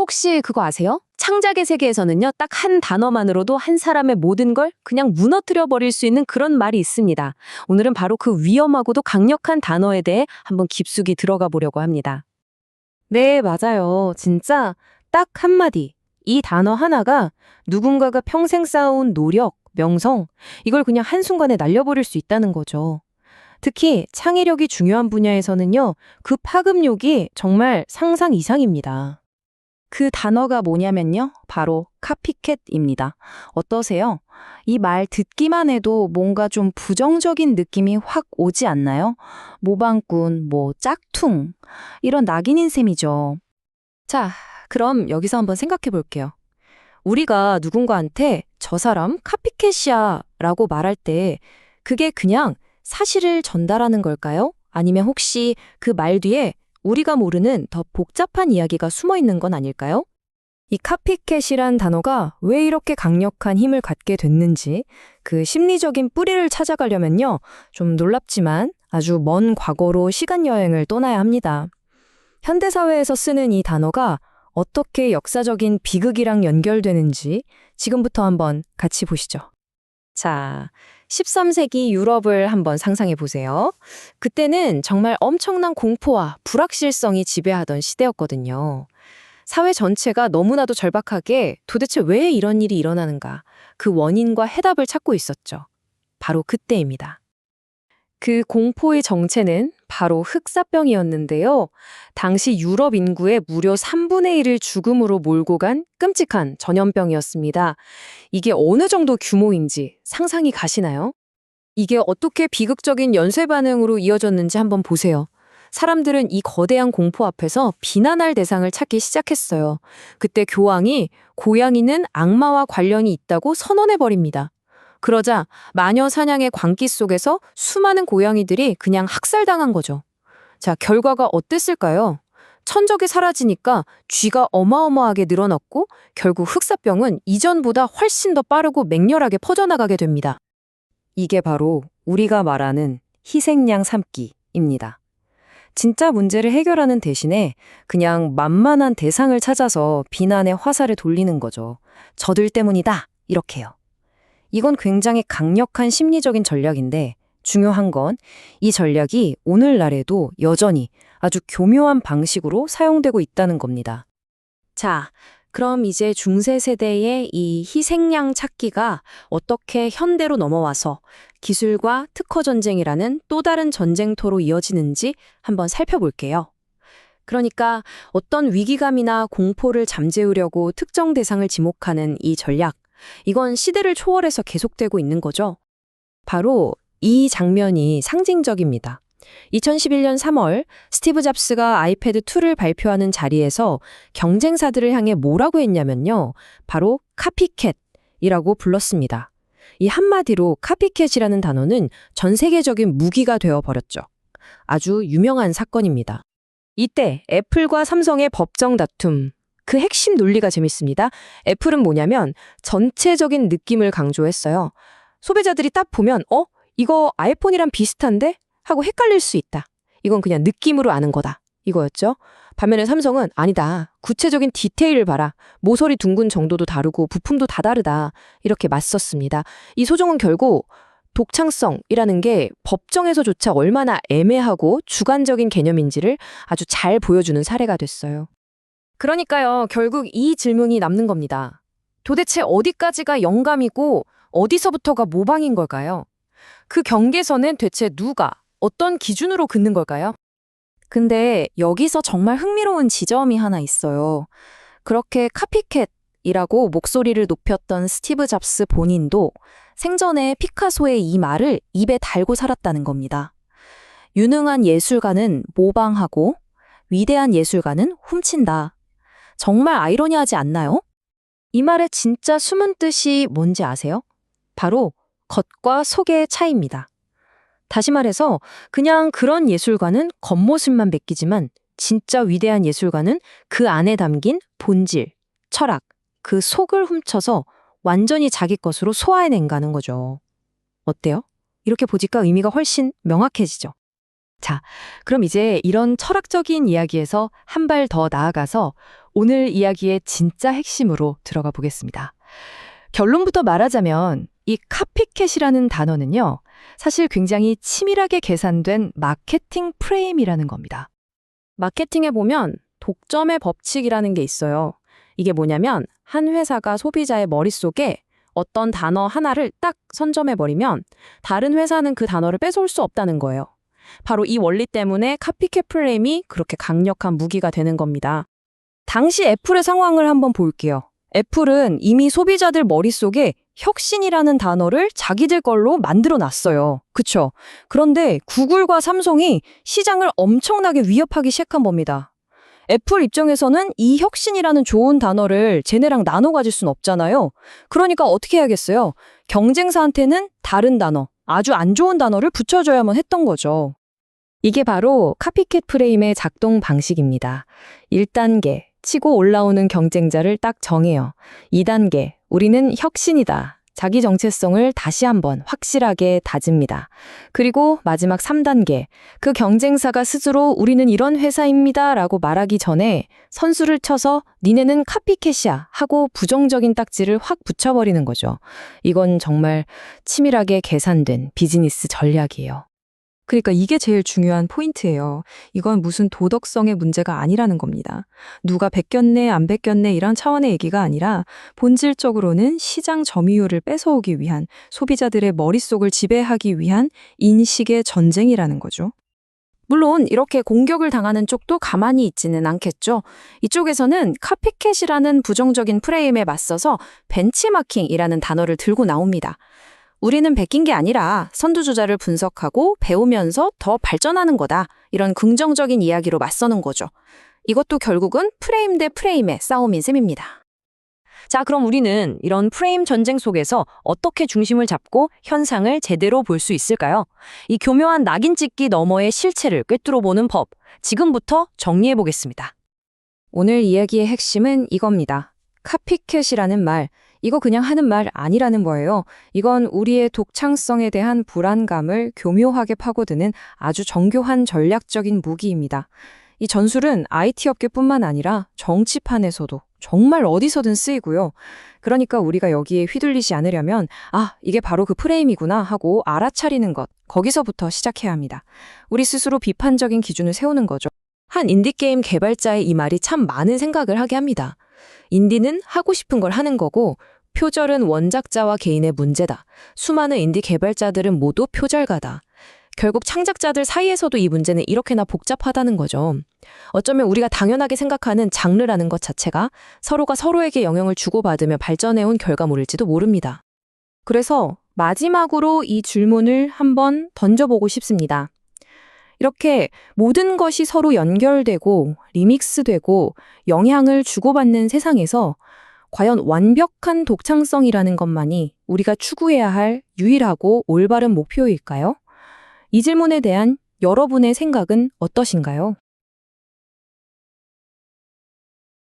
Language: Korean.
혹시 그거 아세요? 창작의 세계에서는요, 딱 한 단어만으로도 한 사람의 모든 걸 그냥 무너뜨려 버릴 수 있는 그런 말이 있습니다. 오늘은 바로 그 위험하고도 강력한 단어에 대해 한번 깊숙이 들어가 보려고 합니다. 네, 맞아요. 진짜 딱 한마디. 이 단어 하나가 누군가가 평생 쌓아온 노력, 명성, 이걸 그냥 한순간에 날려버릴 수 있다는 거죠. 특히 창의력이 중요한 분야에서는요, 그 파급력이 정말 상상 이상입니다. 그 단어가 뭐냐면요. 바로 카피캣입니다. 어떠세요? 이 말 듣기만 해도 뭔가 좀 부정적인 느낌이 확 오지 않나요? 모방꾼, 짝퉁, 이런 낙인인 셈이죠. 자, 그럼 여기서 한번 생각해 볼게요. 우리가 누군가한테 저 사람 카피캣이야 라고 말할 때 그게 그냥 사실을 전달하는 걸까요? 아니면 혹시 그 말 뒤에 우리가 모르는 더 복잡한 이야기가 숨어 있는 건 아닐까요? 이 카피캣이란 단어가 왜 이렇게 강력한 힘을 갖게 됐는지 그 심리적인 뿌리를 찾아가려면요. 좀 놀랍지만 아주 먼 과거로 시간 여행을 떠나야 합니다. 현대사회에서 쓰는 이 단어가 어떻게 역사적인 비극이랑 연결되는지 지금부터 한번 같이 보시죠. 자, 13세기 유럽을 한번 상상해 보세요. 그때는 정말 엄청난 공포와 불확실성이 지배하던 시대였거든요. 사회 전체가 너무나도 절박하게 도대체 왜 이런 일이 일어나는가, 그 원인과 해답을 찾고 있었죠. 바로 그때입니다. 그 공포의 정체는 바로 흑사병이었는데요. 당시 유럽 인구의 무려 3분의 1을 죽음으로 몰고 간 끔찍한 전염병이었습니다. 이게 어느 정도 규모인지 상상이 가시나요? 이게 어떻게 비극적인 연쇄 반응으로 이어졌는지 한번 보세요. 사람들은 이 거대한 공포 앞에서 비난할 대상을 찾기 시작했어요. 그때 교황이 고양이는 악마와 관련이 있다고 선언해버립니다. 그러자 마녀 사냥의 광기 속에서 수많은 고양이들이 그냥 학살당한 거죠. 자, 결과가 어땠을까요? 천적이 사라지니까 쥐가 어마어마하게 늘어났고 결국 흑사병은 이전보다 훨씬 더 빠르고 맹렬하게 퍼져나가게 됩니다. 이게 바로 우리가 말하는 희생양 삼기입니다. 진짜 문제를 해결하는 대신에 그냥 만만한 대상을 찾아서 비난의 화살을 돌리는 거죠. 저들 때문이다, 이렇게요. 이건 굉장히 강력한 심리적인 전략인데 중요한 건 이 전략이 오늘날에도 여전히 아주 교묘한 방식으로 사용되고 있다는 겁니다. 자, 그럼 이제 중세 세대의 이 희생양 찾기가 어떻게 현대로 넘어와서 기술과 특허 전쟁이라는 또 다른 전쟁터로 이어지는지 한번 살펴볼게요. 그러니까 어떤 위기감이나 공포를 잠재우려고 특정 대상을 지목하는 이 전략, 이건 시대를 초월해서 계속되고 있는 거죠. 바로 이 장면이 상징적입니다. 2011년 3월 스티브 잡스가 아이패드 2를 발표하는 자리에서 경쟁사들을 향해 뭐라고 했냐면요. 바로 카피캣이라고 불렀습니다. 이 한마디로 카피캣이라는 단어는 전 세계적인 무기가 되어버렸죠. 아주 유명한 사건입니다. 이때 애플과 삼성의 법정 다툼, 그 핵심 논리가 재밌습니다. 애플은 뭐냐면 전체적인 느낌을 강조했어요. 소비자들이 딱 보면 이거 아이폰이랑 비슷한데? 하고 헷갈릴 수 있다. 이건 그냥 느낌으로 아는 거다. 이거였죠. 반면에 삼성은 아니다. 구체적인 디테일을 봐라. 모서리 둥근 정도도 다르고 부품도 다 다르다. 이렇게 맞섰습니다. 이 소송은 결국 독창성이라는 게 법정에서조차 얼마나 애매하고 주관적인 개념인지를 아주 잘 보여주는 사례가 됐어요. 그러니까요, 결국 이 질문이 남는 겁니다. 도대체 어디까지가 영감이고 어디서부터가 모방인 걸까요? 그 경계선은 대체 누가, 어떤 기준으로 긋는 걸까요? 근데 여기서 정말 흥미로운 지점이 하나 있어요. 그렇게 카피캣이라고 목소리를 높였던 스티브 잡스 본인도 생전에 피카소의 이 말을 입에 달고 살았다는 겁니다. 유능한 예술가는 모방하고 위대한 예술가는 훔친다. 정말 아이러니하지 않나요? 이 말의 진짜 숨은 뜻이 뭔지 아세요? 바로 겉과 속의 차이입니다. 다시 말해서 그냥 그런 예술가는 겉모습만 베끼지만 진짜 위대한 예술가는 그 안에 담긴 본질, 철학, 그 속을 훔쳐서 완전히 자기 것으로 소화해낸다는 거죠. 어때요? 이렇게 보니까 의미가 훨씬 명확해지죠. 자, 그럼 이제 이런 철학적인 이야기에서 한 발 더 나아가서 오늘 이야기의 진짜 핵심으로 들어가 보겠습니다. 결론부터 말하자면 이 카피캣이라는 단어는요, 사실 굉장히 치밀하게 계산된 마케팅 프레임이라는 겁니다. 마케팅에 보면 독점의 법칙이라는 게 있어요. 이게 뭐냐면 한 회사가 소비자의 머릿속에 어떤 단어 하나를 딱 선점해버리면 다른 회사는 그 단어를 뺏어올 수 없다는 거예요. 바로 이 원리 때문에 카피캣 프레임이 그렇게 강력한 무기가 되는 겁니다. 당시 애플의 상황을 한번 볼게요. 애플은 이미 소비자들 머릿속에 혁신이라는 단어를 자기들 걸로 만들어 놨어요. 그쵸? 그런데 구글과 삼성이 시장을 엄청나게 위협하기 시작한 겁니다. 애플 입장에서는 이 혁신이라는 좋은 단어를 쟤네랑 나눠 가질 순 없잖아요. 그러니까 어떻게 해야겠어요? 경쟁사한테는 다른 단어, 아주 안 좋은 단어를 붙여줘야만 했던 거죠. 이게 바로 카피캣 프레임의 작동 방식입니다. 1단계, 치고 올라오는 경쟁자를 딱 정해요. 2단계, 우리는 혁신이다. 자기 정체성을 다시 한번 확실하게 다집니다. 그리고 마지막 3단계, 그 경쟁사가 스스로 우리는 이런 회사입니다 라고 말하기 전에 선수를 쳐서 니네는 카피캣이야 하고 부정적인 딱지를 확 붙여버리는 거죠. 이건 정말 치밀하게 계산된 비즈니스 전략이에요. 그러니까 이게 제일 중요한 포인트예요. 이건 무슨 도덕성의 문제가 아니라는 겁니다. 누가 베꼈네, 안 베꼈네 이런 차원의 얘기가 아니라 본질적으로는 시장 점유율을 뺏어오기 위한 소비자들의 머릿속을 지배하기 위한 인식의 전쟁이라는 거죠. 물론 이렇게 공격을 당하는 쪽도 가만히 있지는 않겠죠. 이쪽에서는 카피캣이라는 부정적인 프레임에 맞서서 벤치마킹이라는 단어를 들고 나옵니다. 우리는 베낀 게 아니라 선두주자를 분석하고 배우면서 더 발전하는 거다. 이런 긍정적인 이야기로 맞서는 거죠. 이것도 결국은 프레임 대 프레임의 싸움인 셈입니다. 자, 그럼 우리는 이런 프레임 전쟁 속에서 어떻게 중심을 잡고 현상을 제대로 볼 수 있을까요? 이 교묘한 낙인 찍기 너머의 실체를 꿰뚫어 보는 법, 지금부터 정리해 보겠습니다. 오늘 이야기의 핵심은 이겁니다. 카피캣이라는 말, 이거 그냥 하는 말 아니라는 거예요. 이건 우리의 독창성에 대한 불안감을 교묘하게 파고드는 아주 정교한 전략적인 무기입니다. 이 전술은 IT 업계뿐만 아니라 정치판에서도 정말 어디서든 쓰이고요. 그러니까 우리가 여기에 휘둘리지 않으려면 이게 바로 그 프레임이구나 하고 알아차리는 것, 거기서부터 시작해야 합니다. 우리 스스로 비판적인 기준을 세우는 거죠. 한 인디게임 개발자의 이 말이 참 많은 생각을 하게 합니다. 인디는 하고 싶은 걸 하는 거고 표절은 원작자와 개인의 문제다. 수많은 인디 개발자들은 모두 표절가다. 결국 창작자들 사이에서도 이 문제는 이렇게나 복잡하다는 거죠. 어쩌면 우리가 당연하게 생각하는 장르라는 것 자체가 서로가 서로에게 영향을 주고받으며 발전해온 결과물일지도 모릅니다. 그래서 마지막으로 이 질문을 한번 던져보고 싶습니다. 이렇게 모든 것이 서로 연결되고 리믹스되고 영향을 주고받는 세상에서 과연 완벽한 독창성이라는 것만이 우리가 추구해야 할 유일하고 올바른 목표일까요? 이 질문에 대한 여러분의 생각은 어떠신가요?